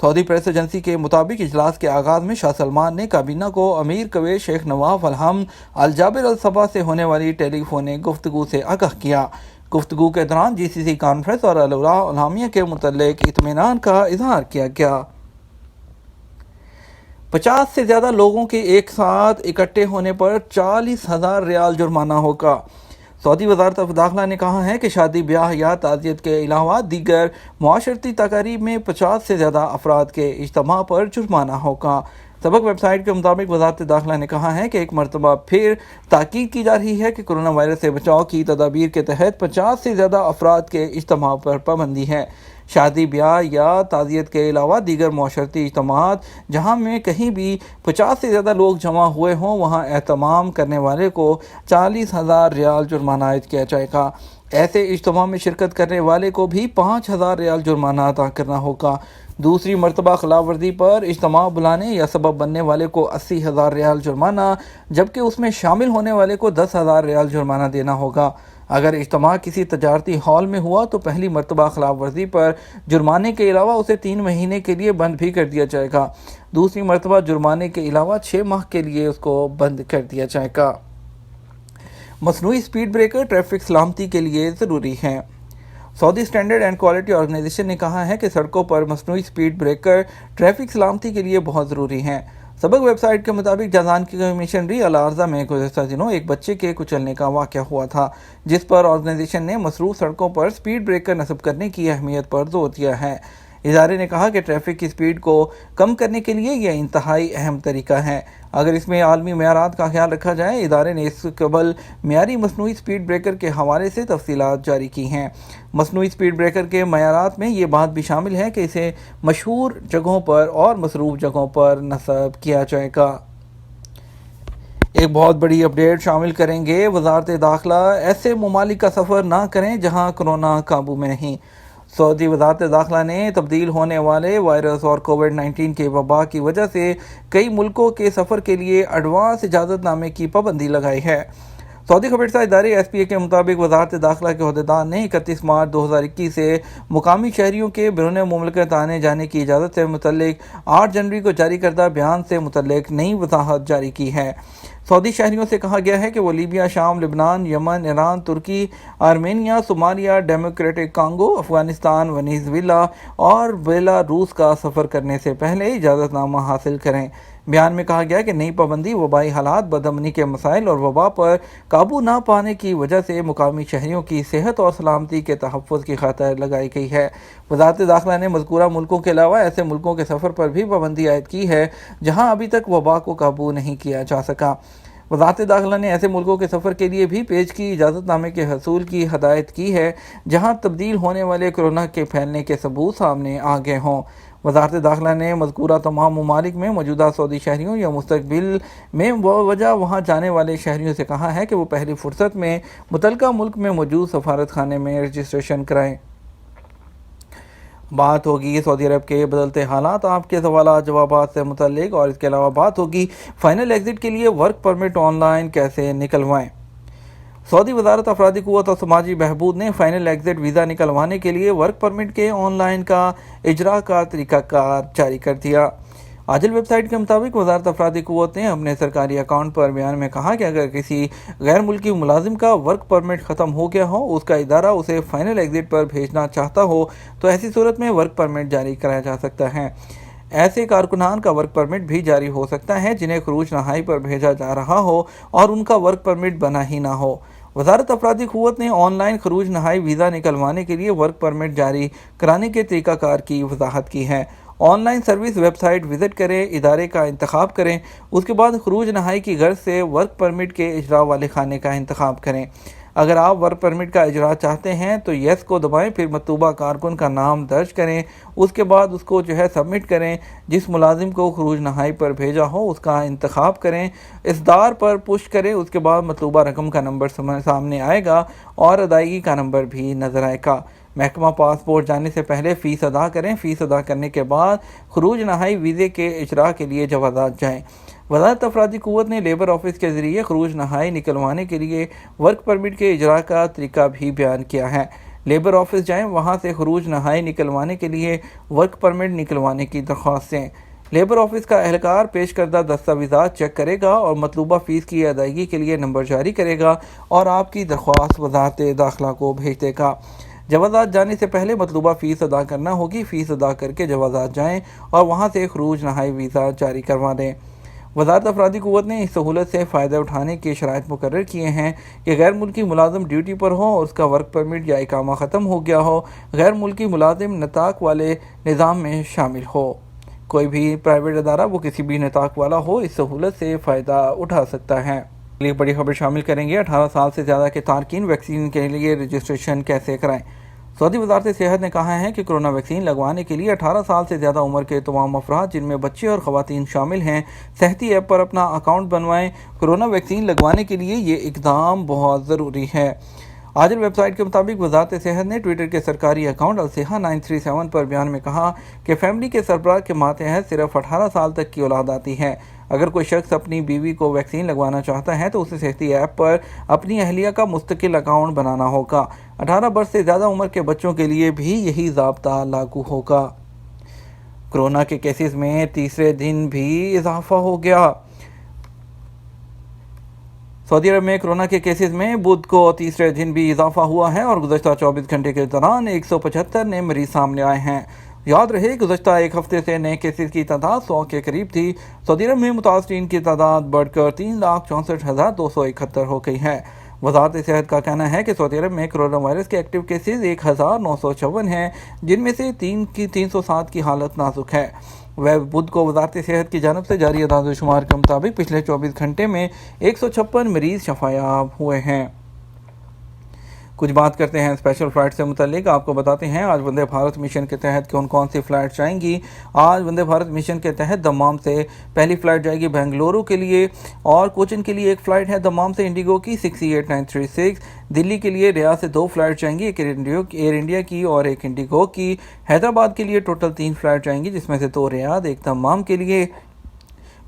سعودی press agency کے مطابق اجلاس کے آغاز میں شاہ سلمان نے کابینہ کو امیر کویت شیخ نواف الحمد الجابر الصباح سے ہونے والی ٹیلی فونک گفتگو سے آگاہ کیا۔ گفتگو کے دوران جی سی سی کانفرنس اور الولاء الہامیہ کے متعلق اطمینان کا اظہار کیا گیا۔ 50 سے زیادہ لوگوں کے ایک ساتھ اکٹھے ہونے پر 40,000 ریال جرمانہ ہوگا۔ سعودی وزارت داخلہ نے کہا ہے کہ شادی بیاہ یا تعزیت کے علاوہ دیگر معاشرتی تقاریب میں 50 سے زیادہ افراد کے اجتماع پر جرمانہ ہوگا۔ سبق ویب سائٹ کے مطابق وزارت داخلہ نے کہا ہے کہ ایک مرتبہ پھر تاکید کی جا رہی ہے کہ کرونا وائرس سے بچاؤ کی تدابیر کے تحت 50 سے زیادہ افراد کے اجتماع پر پابندی ہے۔ شادی بیاہ یا تعزیت کے علاوہ دیگر معاشرتی اجتماعات جہاں میں کہیں بھی 50 سے زیادہ لوگ جمع ہوئے ہوں وہاں اہتمام کرنے والے کو 40,000 ریال جرمانہ عائد کیا جائے گا۔ ایسے اجتماع میں شرکت کرنے والے کو بھی 5,000 ریال جرمانہ ادا کرنا ہوگا۔ دوسری مرتبہ خلاف ورزی پر اجتماع بلانے یا سبب بننے والے کو 80,000 ریال جرمانہ جبکہ اس میں شامل ہونے والے کو 10,000 ریال جرمانہ دینا ہوگا۔ اگر اجتماع کسی تجارتی ہال میں ہوا تو پہلی مرتبہ خلاف ورزی پر جرمانے کے علاوہ اسے 3 مہینے کے لیے بند بھی کر دیا جائے گا۔ دوسری مرتبہ جرمانے کے علاوہ 6 ماہ کے لیے اس کو بند کر دیا جائے گا۔ مصنوعی سپیڈ بریکر ٹریفک سلامتی کے لیے ضروری ہیں۔ سعودی اسٹینڈرڈ اینڈ کوالٹی آرگنائزیشن نے کہا ہے کہ سڑکوں پر مصنوعی سپیڈ بریکر ٹریفک سلامتی کے لیے بہت ضروری ہیں۔ سبق ویب سائٹ کے مطابق جازان کی کمشنری الارزہ میں گزشتہ دنوں ایک بچے کے کچلنے کا واقعہ ہوا تھا، جس پر آرگنائزیشن نے مصروف سڑکوں پر سپیڈ بریکر نصب کرنے کی اہمیت پر زور دیا ہے۔ ادارے نے کہا کہ ٹریفک کی سپیڈ کو کم کرنے کے لیے یہ انتہائی اہم طریقہ ہے۔ اگر اس میں عالمی معیارات کا خیال رکھا جائے، ادارے نے اس قبل معیاری مصنوعی سپیڈ بریکر کے حوالے سے تفصیلات جاری کی ہیں۔ مصنوعی سپیڈ بریکر کے معیارات میں یہ بات بھی شامل ہے کہ اسے مشہور جگہوں پر اور مصروف جگہوں پر نصب کیا جائے گا۔ ایک بہت بڑی اپڈیٹ شامل کریں گے۔ وزارت داخلہ ایسے ممالک کا سفر نہ کریں جہاں کرونا قابو میں نہیں۔ سعودی وزارت داخلہ نے تبدیل ہونے والے وائرس اور کووڈ-19 کے وبا کی وجہ سے کئی ملکوں کے سفر کے لیے ایڈوانس اجازت نامے کی پابندی لگائی ہے۔ سعودی خبر رساں ادارے ایس پی اے کے مطابق وزارت داخلہ کے عہدیدار نے 31 مارچ 2021 سے مقامی شہریوں کے بیرون مملکت آنے جانے کی اجازت سے متعلق 8 جنوری کو جاری کردہ بیان سے متعلق نئی وضاحت جاری کی ہے۔ سعودی شہریوں سے کہا گیا ہے کہ وہ لیبیا، شام، لبنان، یمن، ایران، ترکی، آرمینیا، صومالیہ، ڈیموکریٹک کانگو، افغانستان، ونیزویلا اور بیلاروس کا سفر کرنے سے پہلے اجازت نامہ حاصل کریں۔ بیان میں کہا گیا کہ نئی پابندی وبائی حالات، بدامنی کے مسائل اور وبا پر قابو نہ پانے کی وجہ سے مقامی شہریوں کی صحت اور سلامتی کے تحفظ کی خاطر لگائی گئی ہے۔ وزارت داخلہ نے مذکورہ ملکوں کے علاوہ ایسے ملکوں کے سفر پر بھی پابندی عائد کی ہے جہاں ابھی تک وبا کو قابو نہیں کیا جا سکا۔ وزارت داخلہ نے ایسے ملکوں کے سفر کے لیے بھی پیش کی اجازت نامے کے حصول کی ہدایت کی ہے جہاں تبدیل ہونے والے کورونا کے پھیلنے کے ثبوت سامنے آ گئے ہوں۔ وزارت داخلہ نے مذکورہ تمام ممالک میں موجودہ سعودی شہریوں یا مستقبل میں بوجہ وہاں جانے والے شہریوں سے کہا ہے کہ وہ پہلی فرصت میں متعلقہ ملک میں موجود سفارت خانے میں رجسٹریشن کرائیں۔ بات ہوگی سعودی عرب کے بدلتے حالات، آپ کے سوالات جوابات سے متعلق، اور اس کے علاوہ بات ہوگی فائنل ایگزٹ کے لیے ورک پرمٹ آن لائن کیسے نکلوائیں۔ سعودی وزارت افرادی قوت اور سماجی بہبود نے فائنل ایگزٹ ویزا نکلوانے کے لیے ورک پرمٹ کے آن لائن کا اجراء کا طریقہ کار جاری کر دیا۔ عاجل ویب سائٹ کے مطابق وزارت افرادی قوت نے اپنے سرکاری اکاؤنٹ پر بیان میں کہا کہ اگر کسی غیر ملکی ملازم کا ورک پرمٹ ختم ہو گیا ہو، اس کا ادارہ اسے فائنل ایگزٹ پر بھیجنا چاہتا ہو تو ایسی صورت میں ورک پرمٹ جاری کرایا جا سکتا ہے۔ ایسے کارکنان کا ورک پرمٹ بھی جاری ہو سکتا ہے جنہیں خروج نہائی پر بھیجا جا رہا ہو اور ان کا ورک پرمٹ بنا ہی نہ ہو۔ وزارت افرادی قوت نے آن لائن خروج نہائی ویزا نکلوانے کے لیے ورک پرمٹ جاری کرانے کے طریقہ کار کی وضاحت کی ہے۔ Online service website visit کریں، ادارے کا انتخاب کریں، اس کے بعد خروج نہائی کی غرض سے ورک پرمٹ کے اجراء والے خانے کا انتخاب کریں۔ اگر آپ ورک پرمٹ کا اجراء چاہتے ہیں تو یس کو دبائیں، پھر مطلوبہ کارکن کا نام درج کریں، اس کے بعد اس کو سبمٹ کریں۔ جس ملازم کو خروج نہائی پر بھیجا ہو اس کا انتخاب کریں، اصدار پر پش کریں، اس کے بعد مطلوبہ رقم کا نمبر سامنے آئے گا اور ادائیگی کا نمبر بھی نظر آئے گا۔ محکمہ پاسپورٹ جانے سے پہلے فیس ادا کریں، فیس ادا کرنے کے بعد خروج نہائی ویزے کے اجراء کے لیے جوازات جائیں۔ وزارت افرادی قوت نے لیبر آفس کے ذریعے خروج نہائی نکلوانے کے لیے ورک پرمٹ کے اجراء کا طریقہ بھی بیان کیا ہے۔ لیبر آفس جائیں، وہاں سے خروج نہائی نکلوانے کے لیے ورک پرمٹ نکلوانے کی درخواستیں۔ لیبر آفس کا اہلکار پیش کردہ دستاویزات چیک کرے گا اور مطلوبہ فیس کی ادائیگی کے لیے نمبر جاری کرے گا اور آپ کی درخواست وزارت داخلہ کو بھیج دے گا۔ جوازات جانے سے پہلے مطلوبہ فیس ادا کرنا ہوگی۔ فیس ادا کر کے جوازات جائیں اور وہاں سے خروج نہائی ویزا جاری کروا دیں۔ وزارت افرادی قوت نے اس سہولت سے فائدہ اٹھانے کے شرائط مقرر کیے ہیں کہ غیر ملکی ملازم ڈیوٹی پر ہو اور اس کا ورک پرمٹ یا اقامہ ختم ہو گیا ہو، غیر ملکی ملازم نطاق والے نظام میں شامل ہو۔ کوئی بھی پرائیویٹ ادارہ وہ کسی بھی نطاق والا ہو اس سہولت سے فائدہ اٹھا سکتا ہے۔ یہ بڑی خبر شامل کریں گے 18 سال سے زیادہ کے تارکین ویکسین کے لیے رجسٹریشن کیسے کرائیں۔ سعودی وزارت صحت نے کہا ہے کہ کرونا ویکسین لگوانے کے لیے 18 سال سے زیادہ عمر کے تمام افراد جن میں بچے اور خواتین شامل ہیں صحتی ایپ پر اپنا اکاؤنٹ بنوائیں۔ کرونا ویکسین لگوانے کے لیے یہ اقدام بہت ضروری ہے۔ آجل ویب سائٹ کے مطابق وزارت صحت نے ٹویٹر کے سرکاری اکاؤنٹ الصحہ 937 پر بیان میں کہا کہ فیملی کے سربراہ کے ماتحت صرف 18 سال تک کی اولاد آتی ہے۔ اگر کوئی شخص اپنی بیوی کو ویکسین لگوانا چاہتا ہے تو اسے صحتی ایپ پر اپنی اہلیہ کا مستقل اکاؤنٹ بنانا ہوگا۔ 18 برس سے زیادہ عمر کے بچوں کے لیے بھی یہی ضابطہ لاگو ہوگا۔ کورونا کے کیسز میں تیسرے دن بھی اضافہ ہو گیا۔ سعودی عرب میں کورونا کے کیسز میں بدھ کو تیسرے دن بھی اضافہ ہوا ہے اور گزشتہ 24 گھنٹے کے دوران 175 نئے مریض سامنے آئے ہیں۔ یاد رہے گزشتہ ایک ہفتے سے نئے کیسز کی تعداد 100 کے قریب تھی۔ سعودی عرب میں متاثرین کی تعداد بڑھ کر 3,64,271 ہو گئی ہے۔ وزارت صحت کا کہنا ہے کہ سعودی عرب میں کرونا وائرس کے ایکٹیو کیسز 1,954 ہیں، جن میں سے 307 کی حالت نازک ہے۔ بدھ کو وزارت صحت کی جانب سے جاری اعداد و شمار کے مطابق پچھلے 24 گھنٹے میں 156 مریض شفا یاب ہوئے ہیں۔ کچھ بات کرتے ہیں اسپیشل فلائٹ سے متعلق۔ آپ کو بتاتے ہیں آج وندے بھارت مشن کے تحت کون سی فلائٹ جائیں گی۔ آج وندے بھارت مشن کے تحت دمام سے پہلی فلائٹ جائے گی بنگلورو کے لیے اور کوچن کے لیے ایک فلائٹ ہے دمام سے انڈیگو کی 68936۔ دلی کے لیے ریاض سے 2 فلائٹ جائیں گی، ایک ایئر انڈیا کی اور ایک انڈیگو کی۔ حیدرآباد کے لیے ٹوٹل 3 فلائٹ جائیں گی، جس میں سے 2 ریاض، ایک دمام کے لیے۔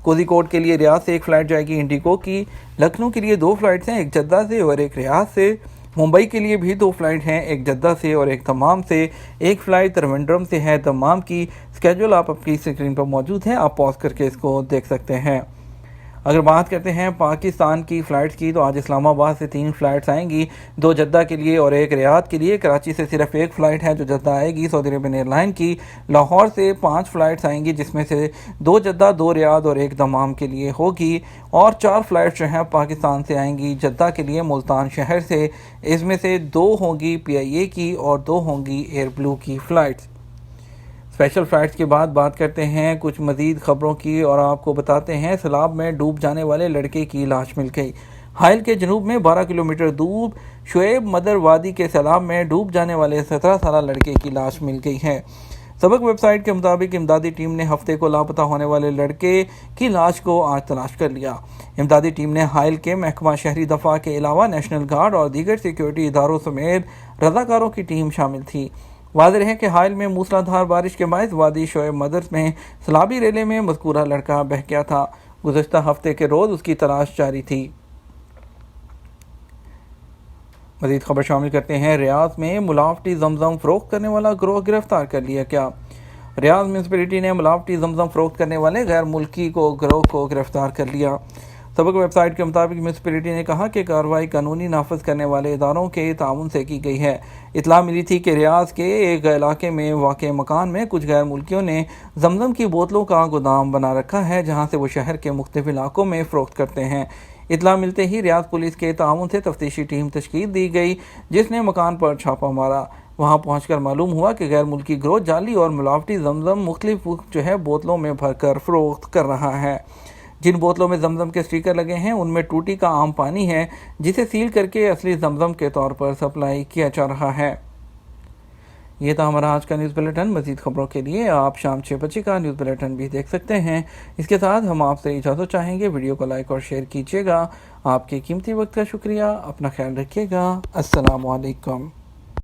کوزی کوڈ کے لیے ریاض سے ایک فلائٹ جائے گی انڈیگو کی۔ لکھنؤ کے لیے 2 فلائٹس ہیں، ایک جدہ سے اور ایک ریاض سے۔ ممبئی کے لیے بھی 2 فلائٹ ہیں، ایک جدہ سے اور ایک دمام سے۔ ایک فلائٹ تروندرم سے ہے دمام کی۔ اسکیجول آپ اپنی اسکرین پر موجود ہے، آپ پاز کر کے اس کو دیکھ سکتے ہیں۔ اگر بات کرتے ہیں پاکستان کی فلائٹس کی تو آج اسلام آباد سے 3 فلائٹس آئیں گی، 2 جدہ کے لیے اور ایک ریاض کے لیے۔ کراچی سے صرف ایک فلائٹ ہے جو جدہ آئے گی سعودی عربین ایئر لائن کی۔ لاہور سے 5 فلائٹس آئیں گی، جس میں سے 2 جدہ، 2 ریاض اور ایک دمام کے لیے ہوگی، اور 4 فلائٹس جو ہیں پاکستان سے آئیں گی جدہ کے لیے ملتان شہر سے۔ اس میں سے 2 ہوں گی PIA کی اور 2 ہوں گی ایئر بلو کی فلائٹس۔ اسپیشل فلائٹس کے بعد بات کرتے ہیں کچھ مزید خبروں کی اور آپ کو بتاتے ہیں سیلاب میں ڈوب جانے والے لڑکے کی لاش مل گئی۔ حائل کے جنوب میں 12 کلومیٹر دور شعیب مدر وادی کے سیلاب میں ڈوب جانے والے 17 سالہ لڑکے کی لاش مل گئی ہے۔ سبق ویب سائٹ کے مطابق امدادی ٹیم نے ہفتے کو لاپتہ ہونے والے لڑکے کی لاش کو آج تلاش کر لیا۔ امدادی ٹیم نے حائل کے محکمہ شہری دفاع کے علاوہ نیشنل گارڈ اور دیگر سیکیورٹی اداروں سمیت رضاکاروں کی ٹیم شامل تھی۔ واضح ہے کہ حائل میں موسلا دھار بارش کے باعث وادی شعیب مدر میں سیلابی ریلے میں مذکورہ لڑکا بہہ گیا تھا۔ گزشتہ ہفتے کے روز اس کی تلاش جاری تھی۔ مزید خبر شامل کرتے ہیں ریاض میں ملاوٹی زمزم فروخت کرنے والا گروہ گرفتار کر لیا گیا۔ ریاض میونسپلٹی نے ملاوٹی زمزم فروخت کرنے والے غیر ملکی گروہ کو گرفتار کر لیا۔ سبق ویب سائٹ کے مطابق میونسپلٹی نے کہا کہ کارروائی قانونی نافذ کرنے والے اداروں کے تعاون سے کی گئی ہے۔ اطلاع ملی تھی کہ ریاض کے ایک علاقے میں واقع مکان میں کچھ غیر ملکیوں نے زمزم کی بوتلوں کا گودام بنا رکھا ہے، جہاں سے وہ شہر کے مختلف علاقوں میں فروخت کرتے ہیں۔ اطلاع ملتے ہی ریاض پولیس کے تعاون سے تفتیشی ٹیم تشکیل دی گئی، جس نے مکان پر چھاپہ مارا۔ وہاں پہنچ کر معلوم ہوا کہ غیر ملکی گروہ جعلی اور ملاوٹی زمزم مختلف بوتلوں میں بھر کر فروخت کر رہا ہے۔ جن بوتلوں میں زمزم کے سٹیکر لگے ہیں ان میں ٹوٹی کا عام پانی ہے، جسے سیل کر کے اصلی زمزم کے طور پر سپلائی کیا جا رہا ہے۔ یہ تھا ہمارا آج کا نیوز بلیٹن۔ مزید خبروں کے لیے آپ شام 6 بجے کا نیوز بلیٹن بھی دیکھ سکتے ہیں۔ اس کے ساتھ ہم آپ سے اجازت چاہیں گے، ویڈیو کو لائک اور شیئر کیجیے گا۔ آپ کے قیمتی وقت کا شکریہ، اپنا خیال رکھیے گا۔ السلام علیکم۔